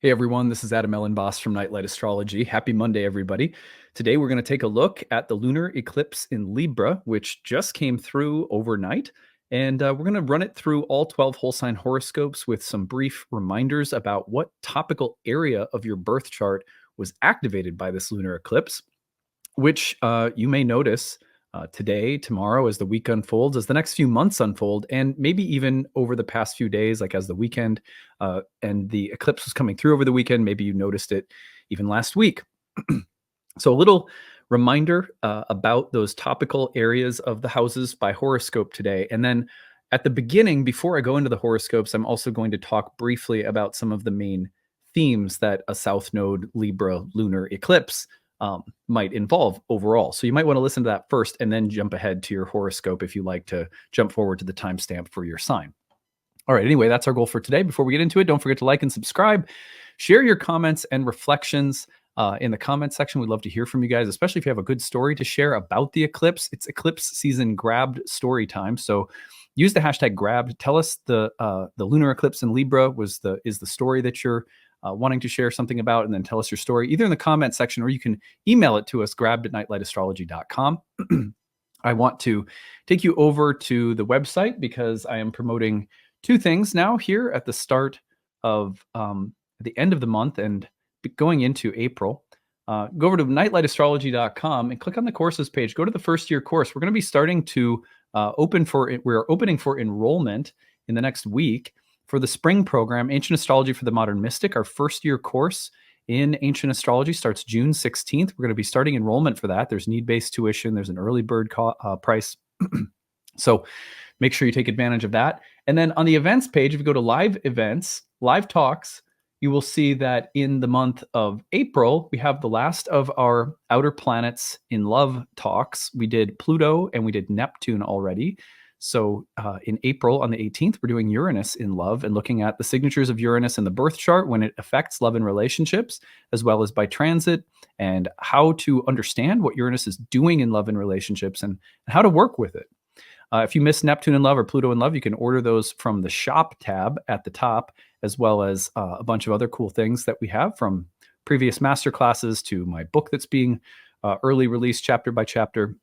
Hey everyone, this is Adam Elenbaas from Nightlight Astrology. Happy Monday, everybody. Today we're going to take a look at the lunar eclipse in Libra, which just came through overnight. And we're going to run it through all 12 whole sign horoscopes with some brief reminders about what topical area of your birth chart was activated by this lunar eclipse, which you may notice today, tomorrow, as the week unfolds, as the next few months unfold, and maybe even over the past few days, like as the weekend and the eclipse was coming through over the weekend. Maybe you noticed it even last week. So a little reminder about those topical areas of the houses by horoscope today. And then at the beginning, before I go into the horoscopes, I'm also going to talk briefly about some of the main themes that a South Node Libra lunar eclipse might involve overall. So you might want to listen to that first and then jump ahead to your horoscope if you like to jump forward to the timestamp for your sign. All right, anyway, that's our goal for today. Before we get into it, don't forget to like and subscribe. Share your comments and reflections in the comment section. We'd love to hear from you guys, especially if you have a good story to share about the eclipse. It's eclipse season grabbed story time. So use the hashtag grabbed. Tell us the lunar eclipse in Libra is the story that you're wanting to share something about, and then tell us your story either in the comment section or you can email it to us, grabbed@nightlightastrology.com. I want to take you over to the website because I am promoting two things now here at the start of the end of the month and going into April. Go over to nightlightastrology.com and click on the courses page. Go to the first year course. We're going to be starting to we're opening for enrollment in the next week for the spring program, Ancient Astrology for the Modern Mystic. Our first year course in Ancient Astrology starts June 16th. We're going to be starting enrollment for that. There's need-based tuition. There's an early bird price. So make sure you take advantage of that. And then on the events page, if you go to live events, live talks, you will see that in the month of April, we have the last of our outer planets in love talks. We did Pluto and we did Neptune already. So in April on the 18th, we're doing Uranus in love and looking at the signatures of Uranus in the birth chart when it affects love and relationships, as well as by transit, and how to understand what Uranus is doing in love and relationships and how to work with it. If you miss Neptune in love or Pluto in love, you can order those from the shop tab at the top, as well as a bunch of other cool things that we have, from previous masterclasses to my book that's being early released chapter by chapter.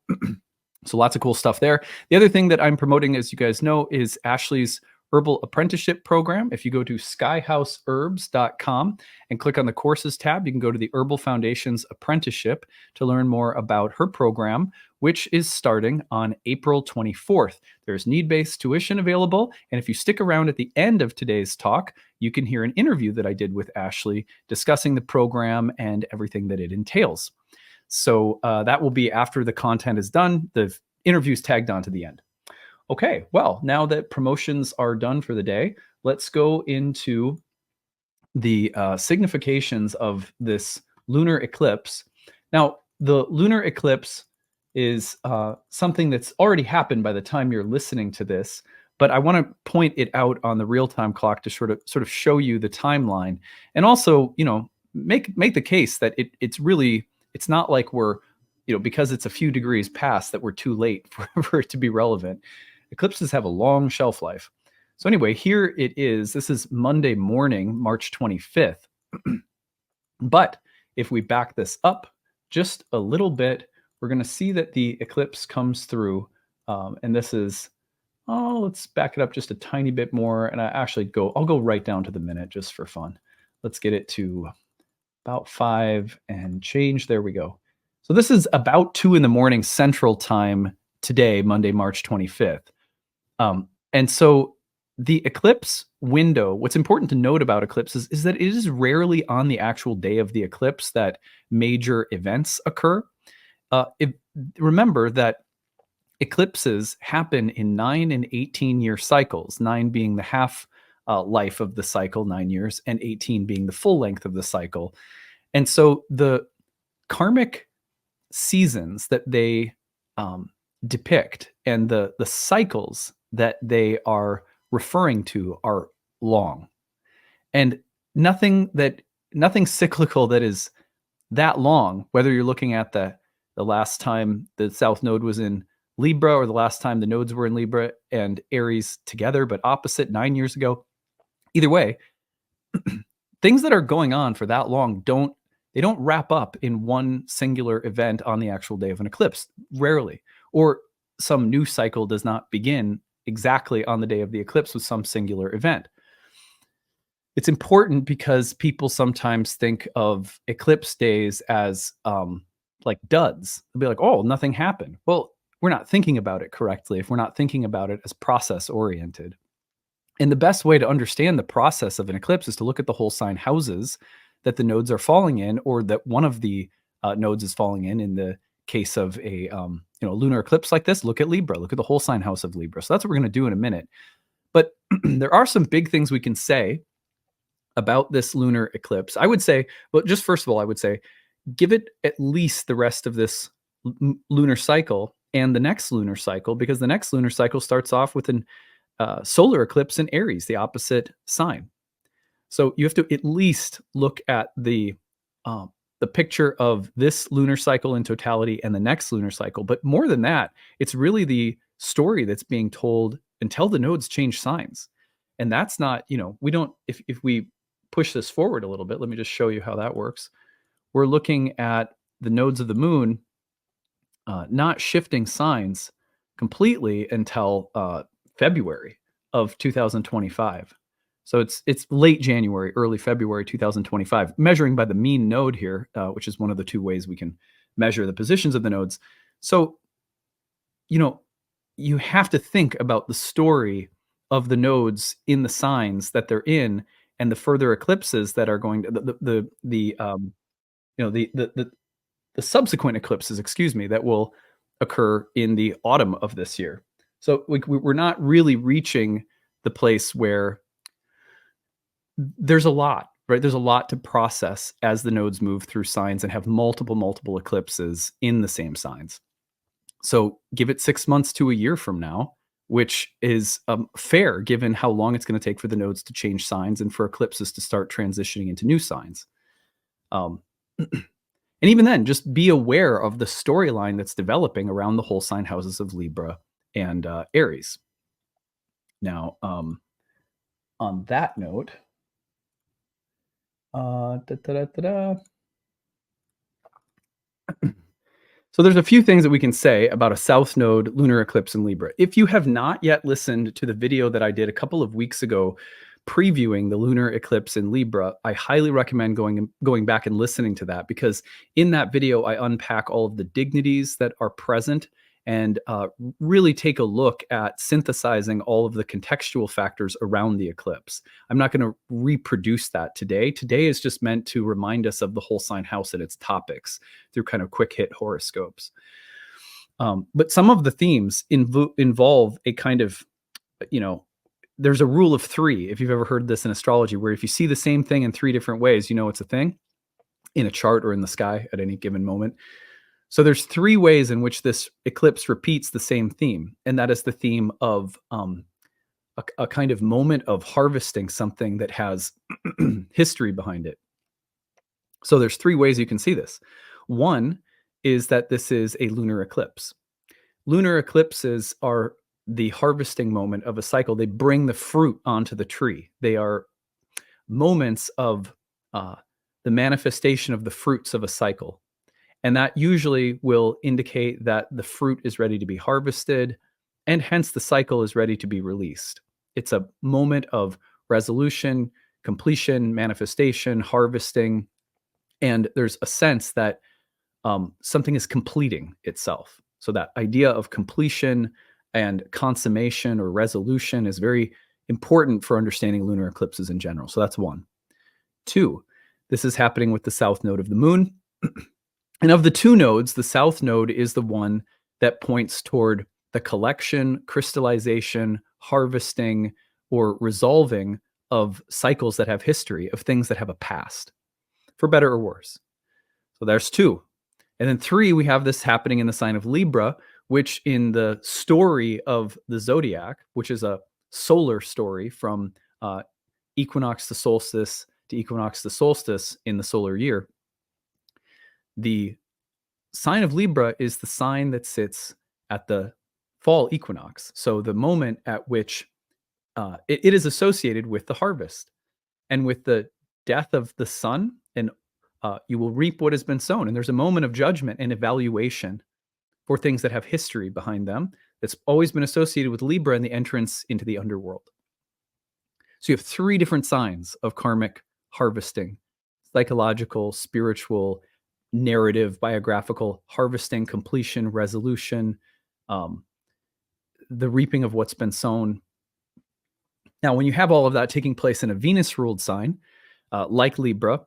So lots of cool stuff there. The other thing that I'm promoting, as you guys know, is Ashley's Herbal Apprenticeship Program. If you go to skyhouseherbs.com and click on the courses tab, you can go to the Herbal Foundation's apprenticeship to learn more about her program, which is starting on April 24th. There's need-based tuition available. And if you stick around at the end of today's talk, you can hear an interview that I did with Ashley discussing the program and everything that it entails. So that will be after the content is done. The interview's tagged on to the end. Okay, well, now that promotions are done for the day, let's go into the significations of this lunar eclipse. Now, the lunar eclipse is something that's already happened by the time you're listening to this, but I want to point it out on the real-time clock to sort of show you the timeline, and also, make the case that it's not like we're, because it's a few degrees past that we're too late for it to be relevant. Eclipses have a long shelf life. So anyway, here it is. This is Monday morning, March 25th. But if we back this up just a little bit, we're going to see that the eclipse comes through. And this is, let's back it up just a tiny bit more. And I'll go right down to the minute just for fun. Let's get it to about 5 and change. There we go. So this is about 2 a.m. Central Time today, Monday, March 25th. And so the eclipse window, what's important to note about eclipses is that it is rarely on the actual day of the eclipse that major events occur. Remember that eclipses happen in 9 and 18-year cycles, 9 being the half life of the cycle, 9 years, and 18 being the full length of the cycle. And so the karmic seasons that they depict and the cycles that they are referring to are long, and nothing cyclical that is that long, whether you're looking at the last time the South Node was in Libra or the last time the nodes were in Libra and Aries together but opposite 9 years ago. Either way, things that are going on for that long don't wrap up in one singular event on the actual day of an eclipse, rarely. Or some new cycle does not begin exactly on the day of the eclipse with some singular event. It's important because people sometimes think of eclipse days as like duds. They'll be like, oh, nothing happened. Well, we're not thinking about it correctly if we're not thinking about it as process oriented. And the best way to understand the process of an eclipse is to look at the whole sign houses that the nodes are falling in, or that one of the nodes is falling in. In the case of a lunar eclipse like this, look at Libra. Look at the whole sign house of Libra. So that's what we're going to do in a minute. But there are some big things we can say about this lunar eclipse. I would say, well, just first of all, I would say give it at least the rest of this lunar cycle and the next lunar cycle, because the next lunar cycle starts off with an solar eclipse in Aries, the opposite sign. So you have to at least look at the picture of this lunar cycle in totality and the next lunar cycle. But more than that, it's really the story that's being told until the nodes change signs. And that's not, we don't, if we push this forward a little bit, let me just show you how that works. We're looking at the nodes of the moon not shifting signs completely until February of 2025. So it's late January, early February 2025, measuring by the mean node here, which is one of the two ways we can measure the positions of the nodes. So, you have to think about the story of the nodes in the signs that they're in, and the further eclipses that are going to the subsequent eclipses, excuse me, that will occur in the autumn of this year. So we're not really reaching the place where there's a lot, right? There's a lot to process as the nodes move through signs and have multiple eclipses in the same signs. So give it 6 months to a year from now, which is fair given how long it's going to take for the nodes to change signs and for eclipses to start transitioning into new signs. And even then, just be aware of the storyline that's developing around the whole sign houses of Libra and Aries. Now, on that note, so there's a few things that we can say about a South Node lunar eclipse in Libra. If you have not yet listened to the video that I did a couple of weeks ago previewing the lunar eclipse in Libra, I highly recommend going back and listening to that, because in that video I unpack all of the dignities that are present and really take a look at synthesizing all of the contextual factors around the eclipse. I'm not going to reproduce that today. Today is just meant to remind us of the whole sign house and its topics through kind of quick hit horoscopes. But some of the themes involve a kind of, there's a rule of three, if you've ever heard this in astrology, where if you see the same thing in three different ways, it's a thing in a chart or in the sky at any given moment. So there's three ways in which this eclipse repeats the same theme, and that is the theme of a kind of moment of harvesting something that has history behind it. So there's three ways you can see this. One is that this is a lunar eclipse. Lunar eclipses are the harvesting moment of a cycle. They bring the fruit onto the tree. They are moments of the manifestation of the fruits of a cycle. And that usually will indicate that the fruit is ready to be harvested, and hence the cycle is ready to be released. It's a moment of resolution, completion, manifestation, harvesting, and there's a sense that something is completing itself. So that idea of completion and consummation or resolution is very important for understanding lunar eclipses in general. So that's one. Two, this is happening with the south node of the moon. And of the two nodes, the south node is the one that points toward the collection, crystallization, harvesting, or resolving of cycles that have history, of things that have a past, for better or worse. So there's two. And then three, we have this happening in the sign of Libra, which in the story of the zodiac, which is a solar story from equinox to solstice to equinox to solstice in the solar year, the sign of Libra is the sign that sits at the fall equinox. So the moment at which it is associated with the harvest and with the death of the sun, and you will reap what has been sown. And there's a moment of judgment and evaluation for things that have history behind them that's always been associated with Libra and the entrance into the underworld. So you have three different signs of karmic harvesting: psychological, spiritual, narrative, biographical, harvesting, completion, resolution, the reaping of what's been sown. Now, when you have all of that taking place in a Venus-ruled sign, like Libra,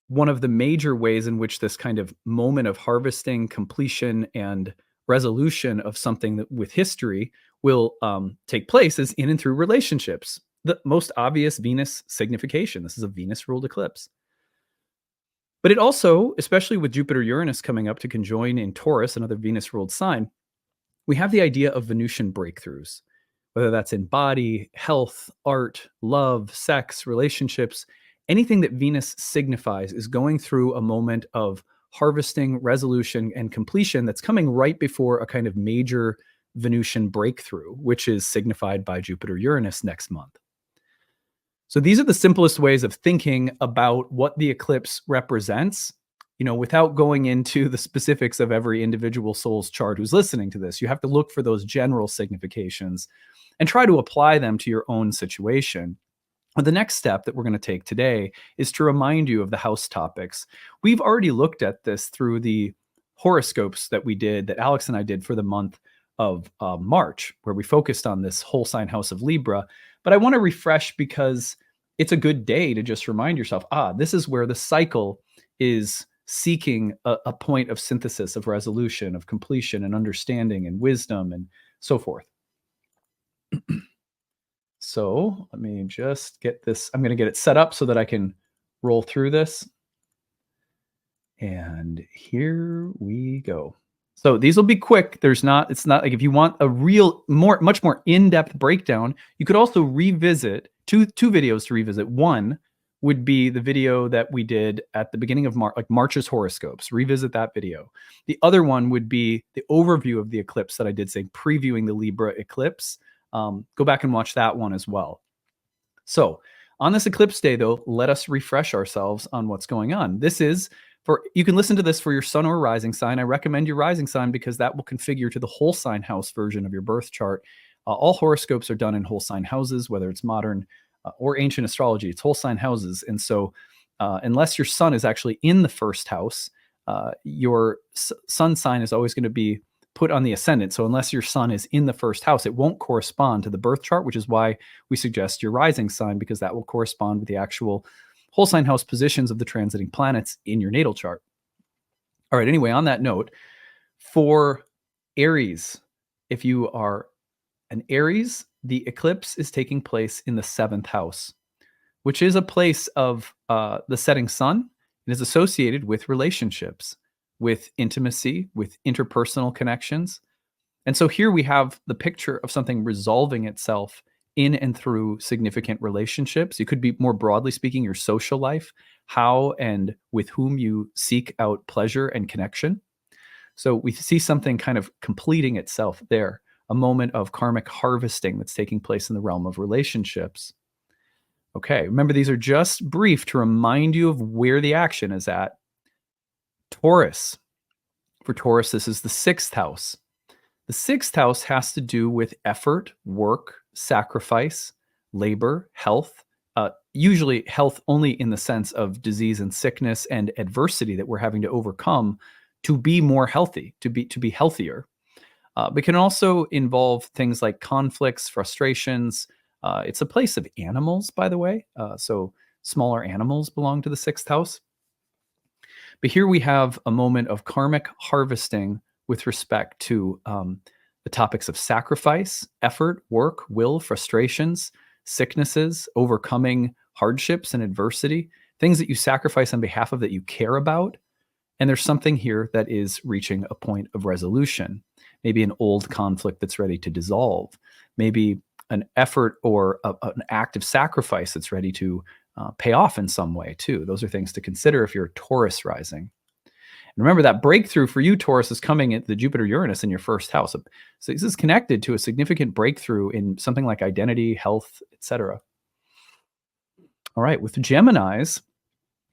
one of the major ways in which this kind of moment of harvesting, completion, and resolution of something that, with history, will take place is in and through relationships. The most obvious Venus signification. This is a Venus-ruled eclipse. But it also, especially with Jupiter-Uranus coming up to conjoin in Taurus, another Venus-ruled sign, we have the idea of Venusian breakthroughs, whether that's in body, health, art, love, sex, relationships. Anything that Venus signifies is going through a moment of harvesting, resolution, and completion that's coming right before a kind of major Venusian breakthrough, which is signified by Jupiter-Uranus next month. So these are the simplest ways of thinking about what the eclipse represents, without going into the specifics of every individual soul's chart who's listening to this. You have to look for those general significations and try to apply them to your own situation. But the next step that we're going to take today is to remind you of the house topics. We've already looked at this through the horoscopes that Alex and I did for the month of March, where we focused on this whole sign house of Libra. But I want to refresh because it's a good day to just remind yourself, this is where the cycle is seeking a point of synthesis, of resolution, of completion, and understanding, and wisdom, and so forth. So let me just get this. I'm going to get it set up so that I can roll through this. And here we go. So these will be quick. It's not like if you want a much more in-depth breakdown, you could also revisit two videos to revisit. One would be the video that we did at the beginning of March, like March's horoscopes. Revisit that video. The other one would be the overview of the eclipse that I did, saying previewing the Libra eclipse. Go back and watch that one as well. So on this eclipse day, though, let us refresh ourselves on what's going on. You can listen to this for your sun or rising sign. I recommend your rising sign because that will configure to the whole sign house version of your birth chart. All horoscopes are done in whole sign houses, whether it's modern or ancient astrology. It's whole sign houses. And so unless your sun is actually in the first house, your sun sign is always going to be put on the ascendant. So unless your sun is in the first house, it won't correspond to the birth chart, which is why we suggest your rising sign, because that will correspond with the actual whole sign house positions of the transiting planets in your natal chart. All right, anyway, on that note, for Aries, if you are an Aries, the eclipse is taking place in the 7th house, which is a place of the setting sun. It is associated with relationships, with intimacy, with interpersonal connections. And so here we have the picture of something resolving itself in and through significant relationships. It could be, more broadly speaking, your social life, how and with whom you seek out pleasure and connection. So we see something kind of completing itself there, a moment of karmic harvesting that's taking place in the realm of relationships. Okay, remember, these are just brief to remind you of where the action is at. Taurus. For Taurus, this is the 6th house. The 6th house has to do with effort, work, sacrifice, labor, health, usually health only in the sense of disease and sickness and adversity that we're having to overcome to be more healthy, to be healthier. But can also involve things like conflicts, frustrations. It's a place of animals, by the way. So smaller animals belong to the 6th house. But here we have a moment of karmic harvesting with respect to the topics of sacrifice, effort, work, will, frustrations, sicknesses, overcoming hardships and adversity, things that you sacrifice on behalf of that you care about. And there's something here that is reaching a point of resolution, maybe an old conflict that's ready to dissolve, maybe an effort or an act of sacrifice that's ready to pay off in some way too. Those are things to consider if you're Taurus rising. And remember, that breakthrough for you, Taurus, is coming at the Jupiter-Uranus in your 1st house. So this is connected to a significant breakthrough in something like identity, health, etc. All right, with Geminis,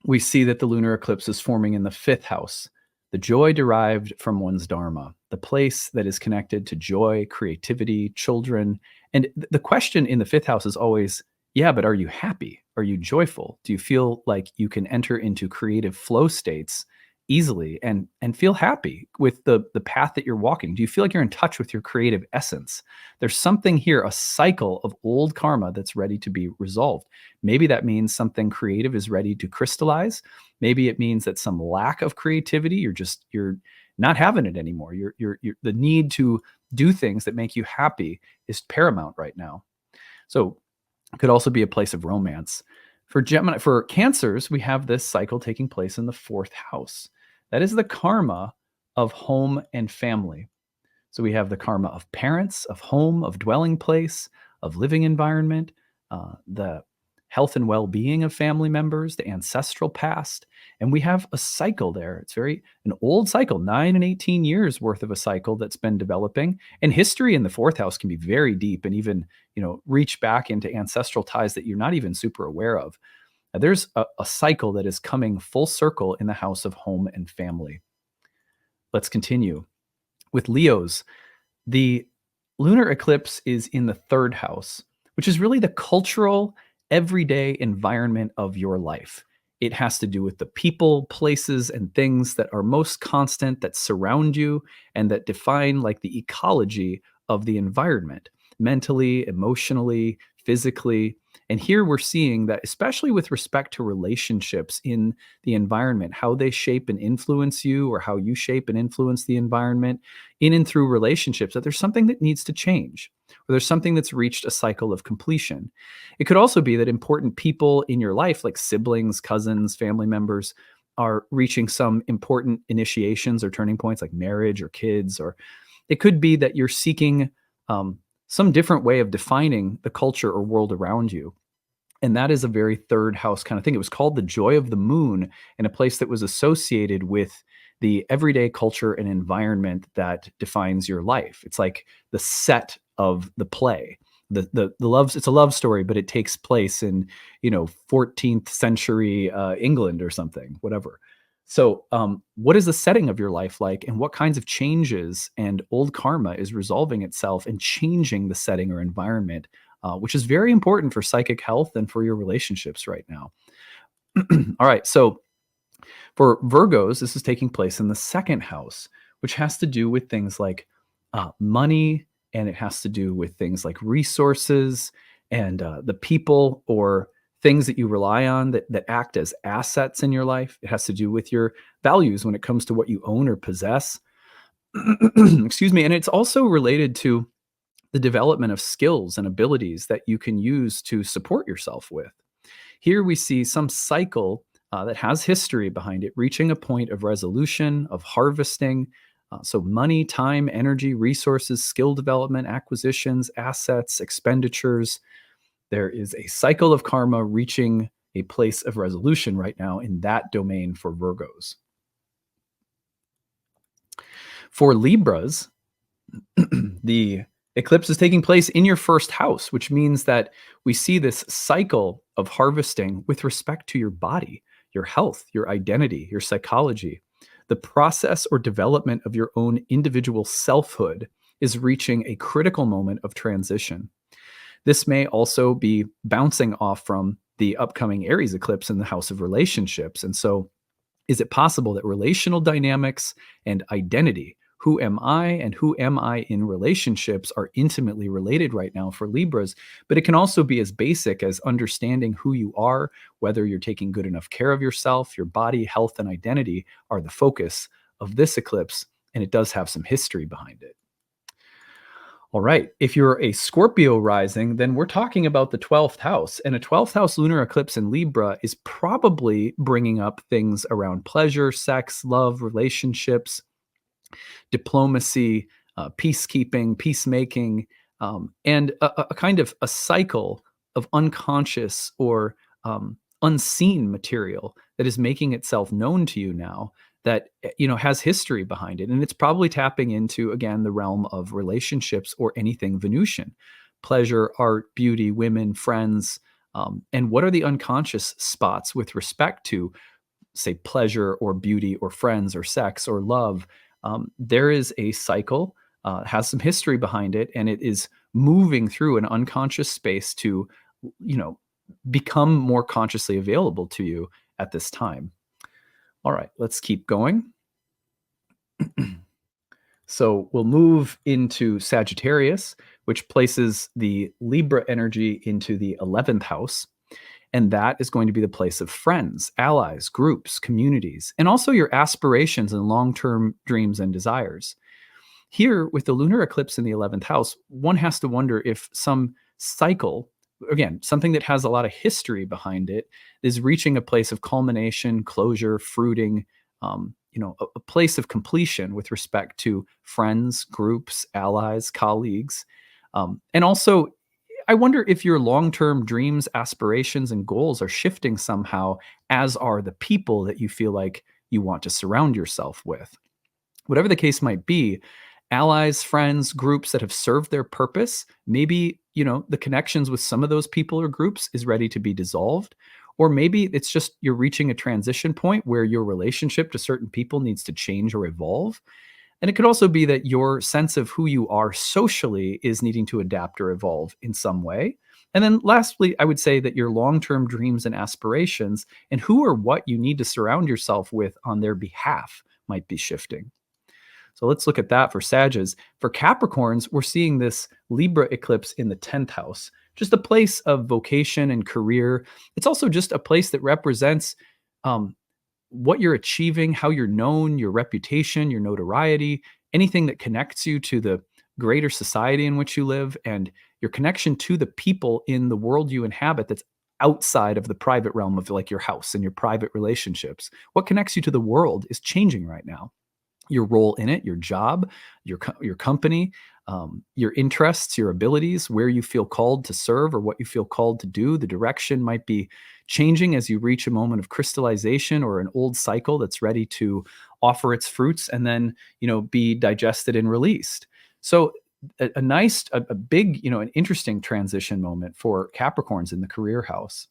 we see that the lunar eclipse is forming in the 5th house, the joy derived from one's dharma, the place that is connected to joy, creativity, children. And the question in the 5th house is always, yeah, but are you happy? Are you joyful? Do you feel like you can enter into creative flow states easily and feel happy with the path that you're walking? Do you feel like you're in touch with your creative essence? There's something here, a cycle of old karma that's ready to be resolved. Maybe that means something creative is ready to crystallize. Maybe it means that some lack of creativity, you're not having it anymore. You're the need to do things that make you happy is paramount right now. So it could also be a place of romance. For Gemini, for Cancers, we have this cycle taking place in the 4th house. That is the karma of home and family. So we have the karma of parents, of home, of dwelling place, of living environment, the health and well-being of family members, the ancestral past. And we have a cycle there. It's an old cycle, 9 and 18 years worth of a cycle that's been developing. And history in the 4th house can be very deep and even, reach back into ancestral ties that you're not even super aware of. Now, there's a cycle that is coming full circle in the house of home and family. Let's continue. With Leos, the lunar eclipse is in the 3rd house, which is really the cultural, everyday environment of your life. It has to do with the people, places, and things that are most constant, that surround you, and that define like the ecology of the environment, mentally, emotionally, physically. And here we're seeing that, especially with respect to relationships in the environment, how they shape and influence you, or how you shape and influence the environment in and through relationships, that there's something that needs to change, or there's something that's reached a cycle of completion. It could also be that important people in your life, like siblings, cousins, family members, are reaching some important initiations or turning points, like marriage or kids. Or it could be that you're seeking some different way of defining the culture or world around you. And that is a very 3rd house kind of thing. It was called the joy of the moon, in a place that was associated with the everyday culture and environment that defines your life. It's like the set of the play. The love, it's a love story, but it takes place in 14th century England or something, whatever. So what is the setting of your life like, and what kinds of changes and old karma is resolving itself and changing the setting or environment, which is very important for psychic health and for your relationships right now. All right, so for Virgos, this is taking place in the 2nd house, which has to do with things like money, and it has to do with things like resources and the people or things that you rely on that act as assets in your life. It has to do with your values when it comes to what you own or possess. Excuse me. And it's also related to the development of skills and abilities that you can use to support yourself with. Here we see some cycle that has history behind it, reaching a point of resolution, of harvesting. So money, time, energy, resources, skill development, acquisitions, assets, expenditures. There is a cycle of karma reaching a place of resolution right now in that domain for Virgos. For Libras, the eclipse is taking place in your 1st house, which means that we see this cycle of harvesting with respect to your body, your health, your identity, your psychology. The process or development of your own individual selfhood is reaching a critical moment of transition. This may also be bouncing off from the upcoming Aries eclipse in the house of relationships. And so is it possible that relational dynamics and identity, who am I and who am I in relationships, are intimately related right now for Libras? But it can also be as basic as understanding who you are, whether you're taking good enough care of yourself. Your body, health, and identity are the focus of this eclipse, and it does have some history behind it. All right. If you're a Scorpio rising, then we're talking about the 12th house. And a 12th house lunar eclipse in Libra is probably bringing up things around pleasure, sex, love, relationships, diplomacy, peacekeeping, peacemaking, and a kind of a cycle of unconscious or unseen material that is making itself known to you now, that has history behind it. And it's probably tapping into, again, the realm of relationships or anything Venusian: pleasure, art, beauty, women, friends, And what are the unconscious spots with respect to, say, pleasure or beauty or friends or sex or love? There is a cycle, has some history behind it, and it is moving through an unconscious space to, you know, become more consciously available to you at this time. All right, let's keep going. So we'll move into Sagittarius, which places the Libra energy into the 11th house. And that is going to be the place of friends, allies, groups, communities, and also your aspirations and long term dreams and desires. Here, with the lunar eclipse in the 11th house, one has to wonder if some cycle, again, something that has a lot of history behind it, is reaching a place of culmination, closure, fruiting, a place of completion with respect to friends, groups, allies, colleagues. And also, I wonder if your long term dreams, aspirations, and goals are shifting somehow, as are the people that you feel like you want to surround yourself with. Whatever the case might be, allies, friends, groups that have served their purpose, maybe, the connections with some of those people or groups is ready to be dissolved. Or maybe it's just you're reaching a transition point where your relationship to certain people needs to change or evolve. And it could also be that your sense of who you are socially is needing to adapt or evolve in some way. And then lastly, I would say that your long term dreams and aspirations and who or what you need to surround yourself with on their behalf might be shifting. So let's look at that for Sages. For Capricorns, we're seeing this Libra eclipse in the 10th house, just a place of vocation and career. It's also just a place that represents um, what you're achieving, how you're known, your reputation, your notoriety, anything that connects you to the greater society in which you live, and your connection to the people in the world you inhabit that's outside of the private realm of like your house and your private relationships. What connects you to the world is changing right now. Your role in it, your job, your company, your interests, your abilities, where you feel called to serve or what you feel called to do. The direction might be changing as you reach a moment of crystallization or an old cycle that's ready to offer its fruits and then, be digested and released. So a nice, a big, an interesting transition moment for Capricorns in the career house.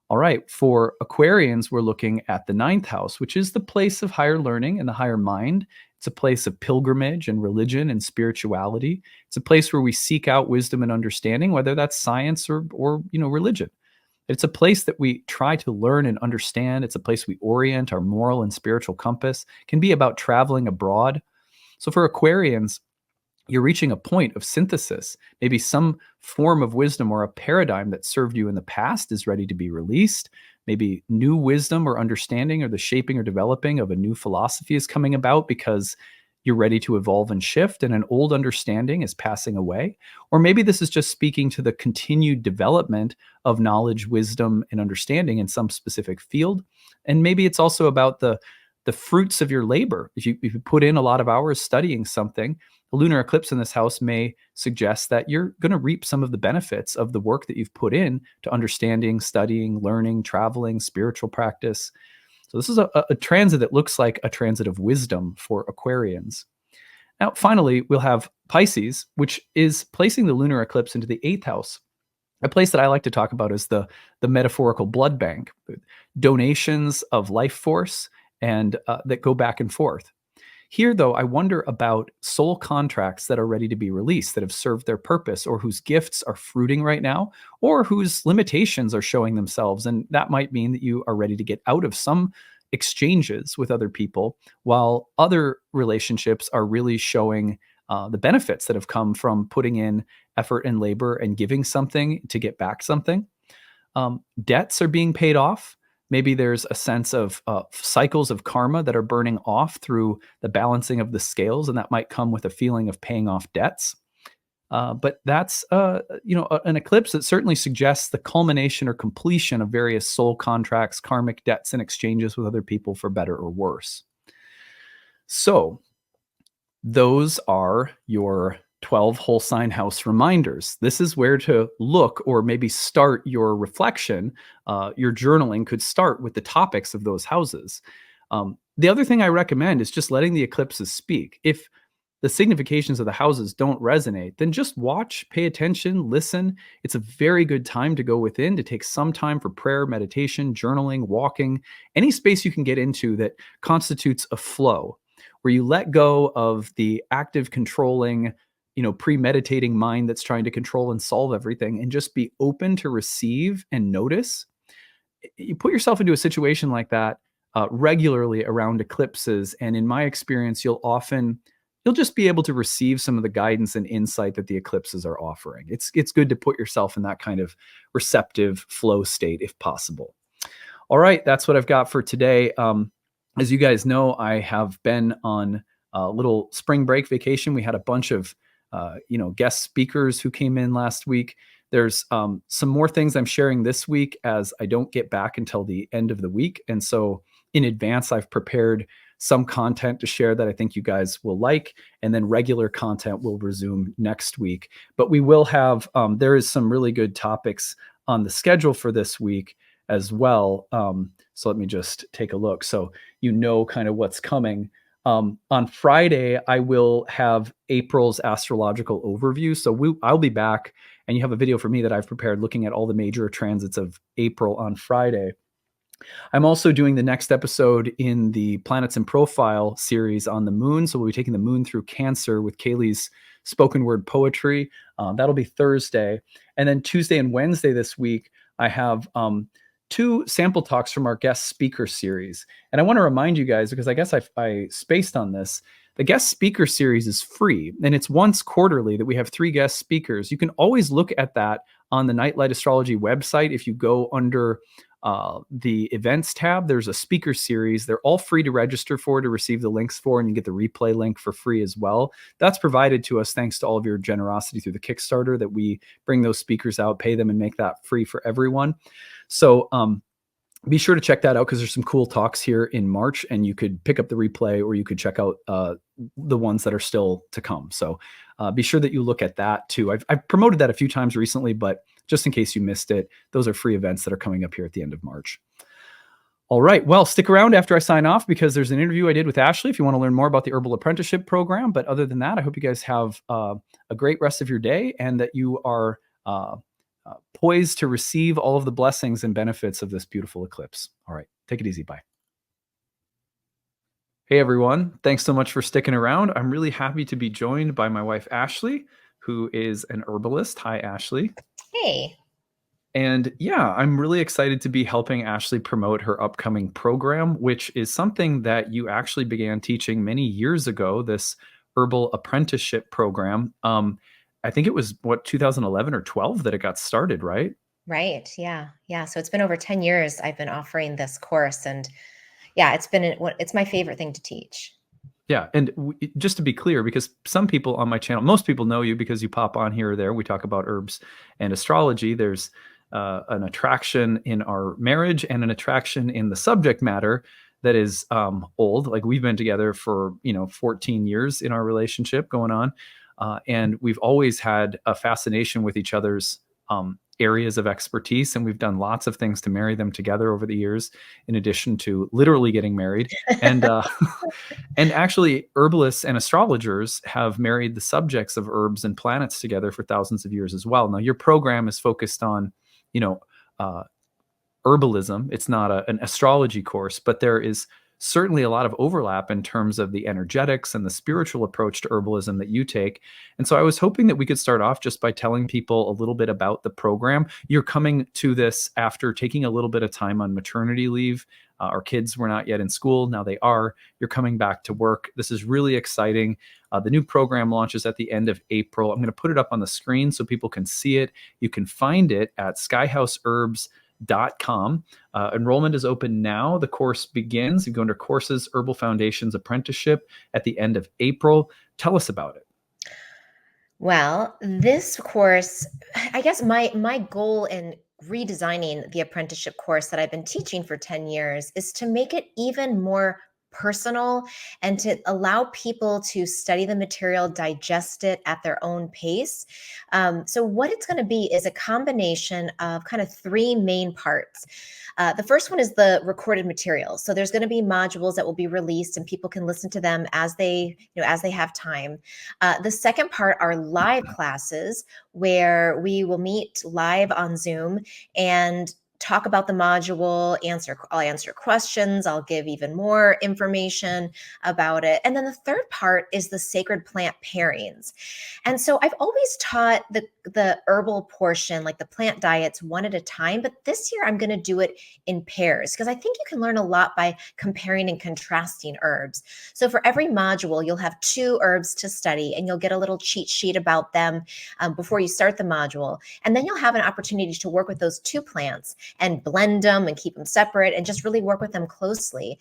All right, for Aquarians, we're looking at the 9th house, which is the place of higher learning and the higher mind. It's a place of pilgrimage and religion and spirituality. It's a place where we seek out wisdom and understanding, whether that's science or religion. It's a place that we try to learn and understand. It's a place we orient our moral and spiritual compass. It can be about traveling abroad. So for Aquarians, you're reaching a point of synthesis. Maybe some form of wisdom or a paradigm that served you in the past is ready to be released. Maybe new wisdom or understanding or the shaping or developing of a new philosophy is coming about because you're ready to evolve and shift and an old understanding is passing away. Or maybe this is just speaking to the continued development of knowledge, wisdom, and understanding in some specific field. And maybe it's also about the fruits of your labor. If you put in a lot of hours studying something, the lunar eclipse in this house may suggest that you're going to reap some of the benefits of the work that you've put in to understanding, studying, learning, traveling, spiritual practice. So this is a transit that looks like a transit of wisdom for Aquarians. Now, finally, we'll have Pisces, which is placing the lunar eclipse into the 8th house, a place that I like to talk about as the metaphorical blood bank, donations of life force and that go back and forth. Here, though, I wonder about soul contracts that are ready to be released, that have served their purpose, or whose gifts are fruiting right now, or whose limitations are showing themselves. And that might mean that you are ready to get out of some exchanges with other people, while other relationships are really showing the benefits that have come from putting in effort and labor and giving something to get back something. Debts are being paid off. Maybe there's a sense of cycles of karma that are burning off through the balancing of the scales, and that might come with a feeling of paying off debts. But that's an eclipse that certainly suggests the culmination or completion of various soul contracts, karmic debts, and exchanges with other people for better or worse. So those are your 12 whole sign house reminders. This is where to look or maybe start your reflection. Your journaling could start with the topics of those houses. The other thing I recommend is just letting the eclipses speak. If the significations of the houses don't resonate, then just watch, pay attention, listen. It's a very good time to go within, to take some time for prayer, meditation, journaling, walking, any space you can get into that constitutes a flow where you let go of the active controlling, premeditating mind that's trying to control and solve everything, and just be open to receive and notice. You put yourself into a situation like that regularly around eclipses, and in my experience, you'll just be able to receive some of the guidance and insight that the eclipses are offering. It's good to put yourself in that kind of receptive flow state if possible. All right, that's what I've got for today. As you guys know, I have been on a little spring break vacation. We had a bunch of guest speakers who came in last week. There's some more things I'm sharing this week as I don't get back until the end of the week. And so in advance, I've prepared some content to share that I think you guys will like, and then regular content will resume next week. But we will have, there is some really good topics on the schedule for this week as well. So let me just take a look so you know kind of what's coming. On Friday, I will have April's astrological overview. So I'll be back, and you have a video for me that I've prepared looking at all the major transits of April on Friday. I'm also doing the next episode in the Planets in Profile series on the moon. So we'll be taking the moon through Cancer with Kaylee's spoken word poetry. That'll be Thursday. And then Tuesday and Wednesday this week, I have 2 sample talks from our guest speaker series. And I want to remind you guys, because I guess I spaced on this, the guest speaker series is free, and it's once quarterly that we have 3 guest speakers. You can always look at that on the Nightlight Astrology website. If you go under the events tab, there's a speaker series. They're all free to register for, to receive the links for, and you get the replay link for free as well. That's provided to us thanks to all of your generosity through the Kickstarter, that we bring those speakers out, pay them, and make that free for everyone. So be sure to check that out, because there's some cool talks here in March, and you could pick up the replay, or you could check out the ones that are still to come. So be sure that you look at that too. I've promoted that a few times recently, but just in case you missed it, those are free events that are coming up here at the end of March. All right. Well, stick around after I sign off, because there's an interview I did with Ashley if you want to learn more about the Herbal Apprenticeship Program. But other than that, I hope you guys have a great rest of your day, and that you are poised to receive all of the blessings and benefits of this beautiful eclipse. All right. Take it easy. Bye. Hey, everyone. Thanks so much for sticking around. I'm really happy to be joined by my wife, Ashley, who is an herbalist. Hi, Ashley. Hey. And yeah, I'm really excited to be helping Ashley promote her upcoming program, which is something that you actually began teaching many years ago, this Herbal Apprenticeship Program. I think it was 2011 or 12 that it got started, right? Right. Yeah. Yeah. So it's been over 10 years I've been offering this course, and yeah, it's my favorite thing to teach. Yeah. And just to be clear, because some people on my channel, most people know you because you pop on here or there. We talk about herbs and astrology. There's an attraction in our marriage and an attraction in the subject matter that is old. Like, we've been together for 14 years in our relationship going on, and we've always had a fascination with each other's areas of expertise, and we've done lots of things to marry them together over the years, in addition to literally getting married. And and actually, herbalists and astrologers have married the subjects of herbs and planets together for thousands of years as well. Now, your program is focused on herbalism. It's not an astrology course, but there is certainly a lot of overlap in terms of the energetics and the spiritual approach to herbalism that you take. And so I was hoping that we could start off just by telling people a little bit about the program. You're coming to this after taking a little bit of time on maternity leave. Our kids were not yet in school. Now they are. You're coming back to work. This is really exciting. The new program launches at the end of April. I'm going to put it up on the screen so people can see it. You can find it at skyhouseherbs.com. Enrollment is open now. The course begins. You go under Courses, Herbal Foundations Apprenticeship at the end of April. Tell us about it. Well, this course, I guess my goal in redesigning the apprenticeship course that I've been teaching for 10 years is to make it even more personal and to allow people to study the material, digest it at their own pace. So what it's going to be is a combination of kind of three main parts. The first one is the recorded material. So there's going to be modules that will be released, and people can listen to them as they have time. The second part are live classes where we will meet live on Zoom and talk about the module, I'll answer questions, I'll give even more information about it. And then the third part is the sacred plant pairings. And so I've always taught the herbal portion, like the plant diets, one at a time, but this year I'm going to do it in pairs because I think you can learn a lot by comparing and contrasting herbs. So for every module, you'll have 2 herbs to study, and you'll get a little cheat sheet about them before you start the module. And then you'll have an opportunity to work with those 2 plants and blend them and keep them separate and just really work with them closely.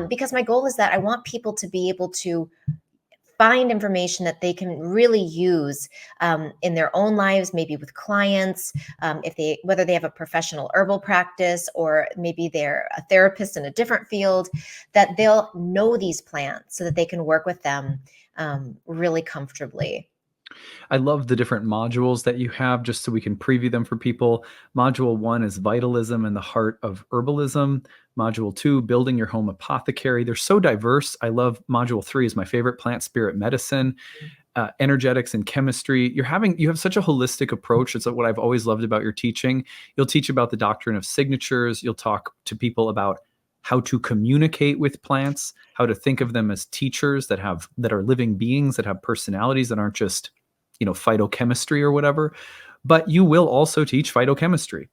Because my goal is that I want people to be able to find information that they can really use in their own lives, maybe with clients, whether they have a professional herbal practice or maybe they're a therapist in a different field, that they'll know these plants so that they can work with them really comfortably. I love the different modules that you have just so we can preview them for people. Module 1 is Vitalism and the Heart of Herbalism. Module 2, Building Your Home Apothecary. They're so diverse. I love Module 3 is my favorite, Plant Spirit Medicine. Energetics and chemistry. You have such a holistic approach. It's what I've always loved about your teaching. You'll teach about the doctrine of signatures. You'll talk to people about how to communicate with plants, how to think of them as teachers that are living beings, that have personalities, that aren't just phytochemistry or whatever, but you will also teach phytochemistry.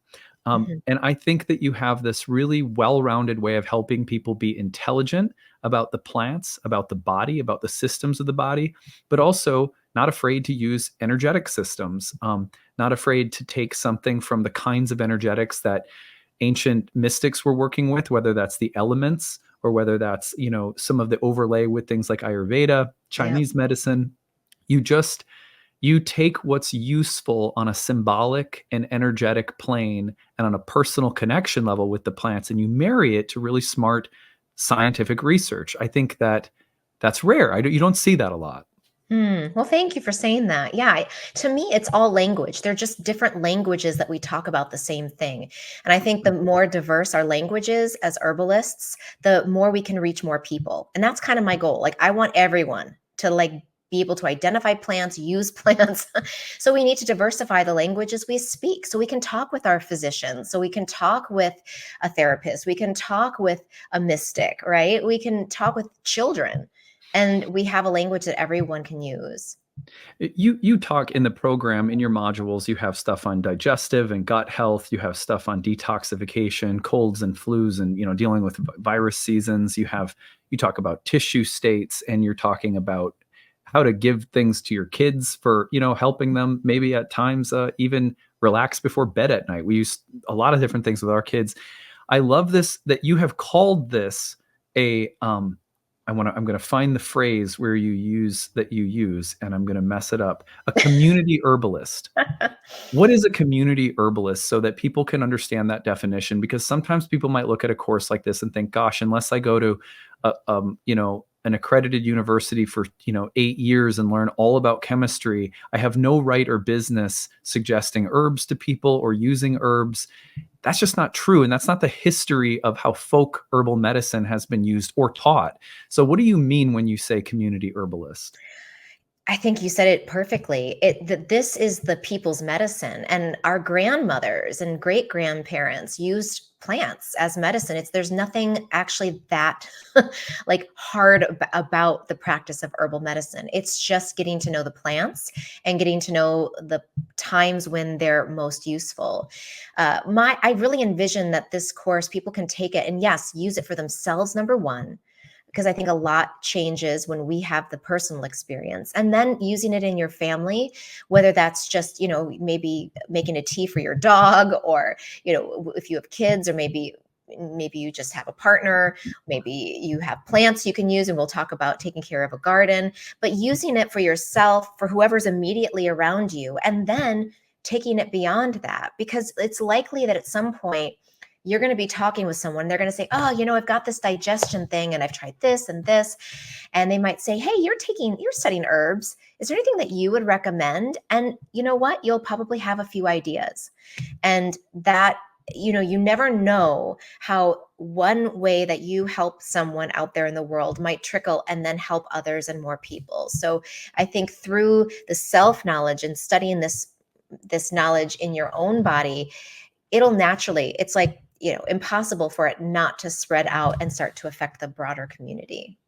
And I think that you have this really well-rounded way of helping people be intelligent about the plants, about the body, about the systems of the body, but also not afraid to use energetic systems, not afraid to take something from the kinds of energetics that ancient mystics were working with, whether that's the elements or whether that's, some of the overlay with things like Ayurveda, Chinese medicine. You take what's useful on a symbolic and energetic plane and on a personal connection level with the plants, and you marry it to really smart scientific research. I think that's rare. You don't see that a lot. Well, thank you for saying that. Yeah, to me, it's all language. They're just different languages that we talk about the same thing. And I think the more diverse our languages as herbalists, the more we can reach more people. And that's kind of my goal. Like, I want everyone to be able to identify plants, use plants. So we need to diversify the languages we speak so we can talk with our physicians, so we can talk with a therapist, we can talk with a mystic, right? We can talk with children, and we have a language that everyone can use. You talk in the program, in your modules, you have stuff on digestive and gut health. You have stuff on detoxification, colds and flus, and dealing with virus seasons. You talk about tissue states, and you're talking about how to give things to your kids for, helping them maybe at times even relax before bed at night. We use a lot of different things with our kids. I love this, that you have called this I'm going to find the phrase where you use, and I'm going to mess it up. A community herbalist. What is a community herbalist, so that people can understand that definition? Because sometimes people might look at a course like this and think, gosh, unless I go to an accredited university for 8 years and learn all about chemistry, I have no right or business suggesting herbs to people or using herbs. That's just not true. And that's not the history of how folk herbal medicine has been used or taught. So what do you mean when you say community herbalist? I think you said it perfectly. This is the people's medicine, and our grandmothers and great grandparents used plants as medicine. There's nothing actually that hard about the practice of herbal medicine. It's just getting to know the plants and getting to know the times when they're most useful. I really envision that this course, people can take it and, yes, use it for themselves, number one, because I think a lot changes when we have the personal experience, and then using it in your family, whether that's just, maybe making a tea for your dog, or, if you have kids, or maybe you just have a partner, maybe you have plants you can use, and we'll talk about taking care of a garden, but using it for yourself, for whoever's immediately around you, and then taking it beyond that, because it's likely that at some point you're going to be talking with someone. They're going to say, oh, I've got this digestion thing and I've tried this and this. And they might say, hey, you're studying herbs. Is there anything that you would recommend? And you know what? You'll probably have a few ideas. And that, you never know how one way that you help someone out there in the world might trickle and then help others and more people. So I think through the self-knowledge and studying this knowledge in your own body, it'll naturally, it's like, impossible for it not to spread out and start to affect the broader community.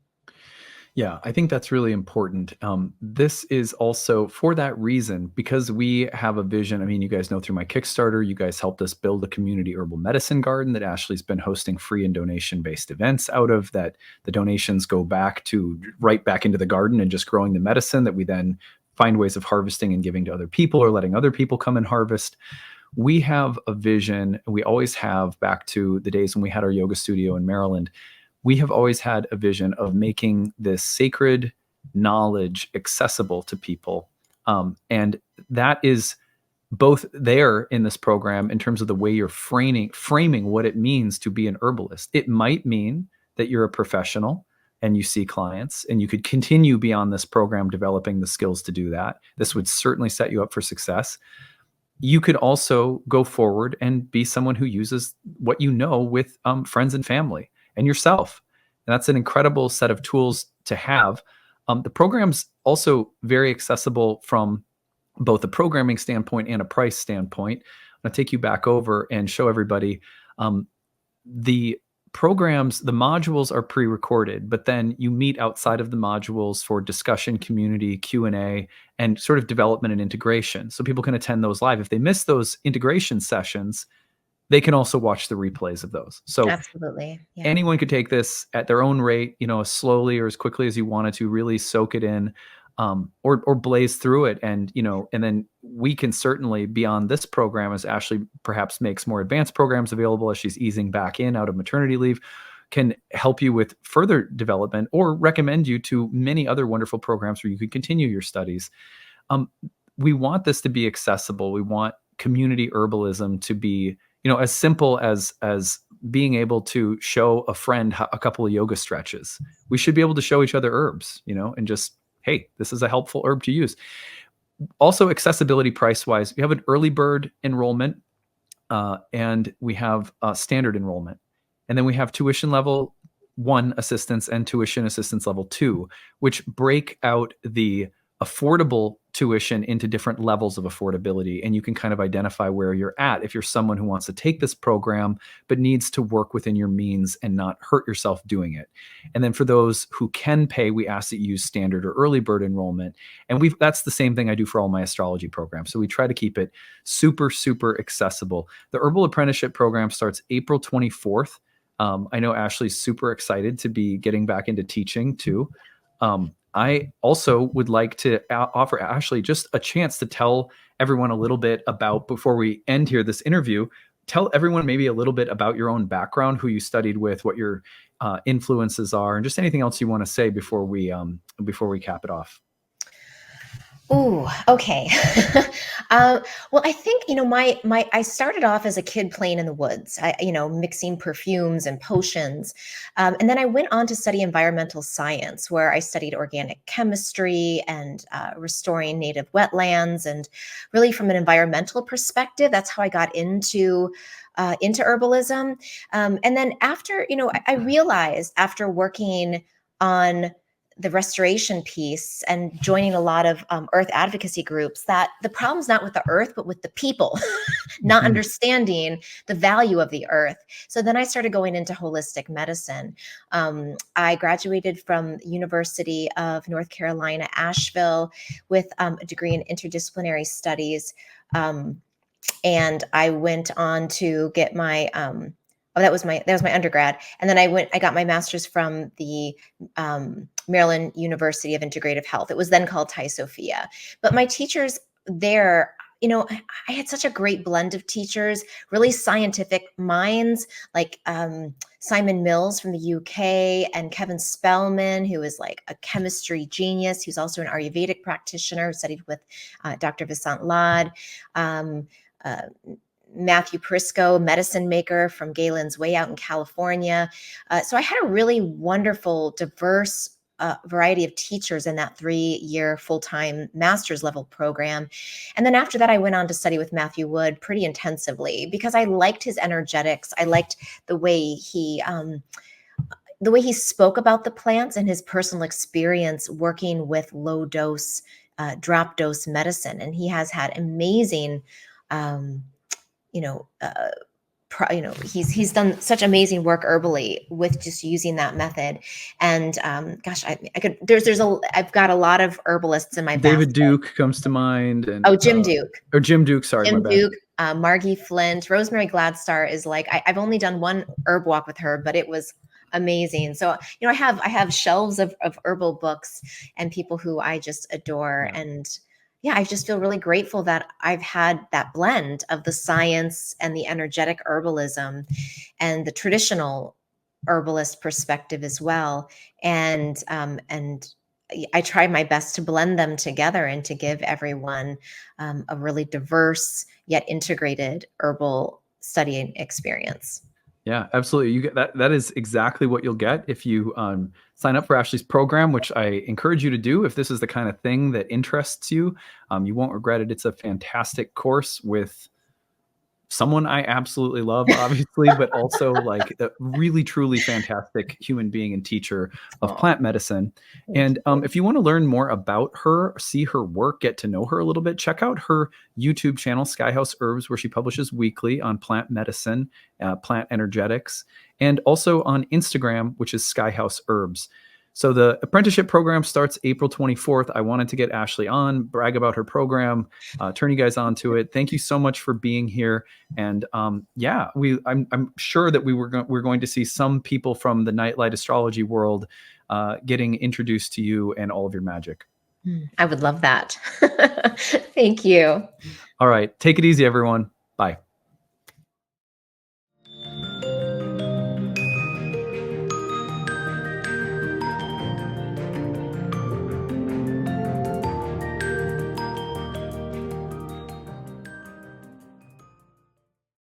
Yeah, I think that's really important. This is also for that reason, because we have a vision. I mean, you guys know through my Kickstarter, you guys helped us build a community herbal medicine garden that Ashley's been hosting free and donation-based events out of, that the donations go back to right back into the garden and just growing the medicine that we then find ways of harvesting and giving to other people or letting other people come and harvest. We have a vision, we always have, back to the days when we had our yoga studio in Maryland. We have always had a vision of making this sacred knowledge accessible to people. And that is both there in this program in terms of the way you're framing what it means to be an herbalist. It might mean that you're a professional and you see clients, and you could continue beyond this program developing the skills to do that. This would certainly set you up for success. You could also go forward and be someone who uses what you know with friends and family and yourself. And that's an incredible set of tools to have. The program's also very accessible from both a programming standpoint and a price standpoint. I'm going to take you back over and show everybody the programs. The modules are pre-recorded, but then you meet outside of the modules for discussion, community, Q&A, and sort of development and integration. So people can attend those live. If they miss those integration sessions, they can also watch the replays of those. So Absolutely. Yeah. anyone could take this at their own rate, as slowly or as quickly as you wanted to, really soak it in, or blaze through it. And, and then we can certainly, beyond this program, as Ashley perhaps makes more advanced programs available as she's easing back in out of maternity leave, can help you with further development or recommend you to many other wonderful programs where you could continue your studies. We want this to be accessible. We want community herbalism to be, as simple as being able to show a friend a couple of yoga stretches. We should be able to show each other herbs, and just, hey, this is a helpful herb to use. Also, accessibility price-wise, we have an early bird enrollment, and we have standard enrollment. And then we have tuition level 1 assistance and tuition assistance level 2, which break out the affordable tuition into different levels of affordability. And you can kind of identify where you're at if you're someone who wants to take this program, but needs to work within your means and not hurt yourself doing it. And then for those who can pay, we ask that you use standard or early bird enrollment. And that's the same thing I do for all my astrology programs. So we try to keep it super, super accessible. The Herbal Apprenticeship program starts April 24th. I know Ashley's super excited to be getting back into teaching too. I also would like to offer Ashley just a chance to tell everyone a little bit about, before we end here this interview, tell everyone maybe a little bit about your own background, who you studied with, what your influences are, and just anything else you want to say before we cap it off. Ooh, okay. Well, I think, I started off as a kid playing in the woods, mixing perfumes and potions. And then I went on to study environmental science, where I studied organic chemistry and restoring native wetlands. And really from an environmental perspective, that's how I got into herbalism. And then after, I realized after working on the restoration piece and joining a lot of earth advocacy groups, that the problem's not with the earth, but with the people not understanding the value of the earth. So then I started going into holistic medicine. I graduated from the University of North Carolina, Asheville, with a degree in interdisciplinary studies. And I went on to get my that was my undergrad. And then I got my master's from the Maryland University of Integrative Health. It was then called Thai Sophia. But my teachers there, I had such a great blend of teachers, really scientific minds, like Simon Mills from the UK and Kevin Spellman, who is like a chemistry genius. He's also an Ayurvedic practitioner who studied with Dr. Vasant Lad. Matthew Prisco, medicine maker from Galen's Way out in California. So I had a really wonderful, diverse variety of teachers in that 3-year full-time master's level program. And then after that, I went on to study with Matthew Wood pretty intensively because I liked his energetics. I liked the way he spoke about the plants and his personal experience working with low dose, drop dose medicine. And he has had amazing, he's done such amazing work herbally with just using that method. And gosh, I've got a lot of herbalists in my David basket. Duke comes to mind. And, Jim Duke. Or Jim Duke, sorry, Jim my bad. Duke, Margie Flint, Rosemary Gladstar is like, I've only done one herb walk with her, but it was amazing. So, I have shelves of herbal books and people who I just adore. Yeah. And yeah, I just feel really grateful that I've had that blend of the science and the energetic herbalism and the traditional herbalist perspective as well. And I try my best to blend them together and to give everyone a really diverse yet integrated herbal studying experience. Yeah, absolutely. You get that. That is exactly what you'll get if you sign up for Ashley's program, which I encourage you to do. If this is the kind of thing that interests you, you won't regret it. It's a fantastic course with someone I absolutely love, obviously, but also like a really, truly fantastic human being and teacher of plant medicine. And if you want to learn more about her, see her work, get to know her a little bit, check out her YouTube channel, Skyhouse Herbs, where she publishes weekly on plant medicine, plant energetics, and also on Instagram, which is Skyhouse Herbs. So the apprenticeship program starts April 24th. I wanted to get Ashley on, brag about her program, turn you guys on to it. Thank you so much for being here. And I'm sure that we're going to see some people from the Nightlight astrology world getting introduced to you and all of your magic. I would love that. Thank you. All right. Take it easy, everyone. Bye.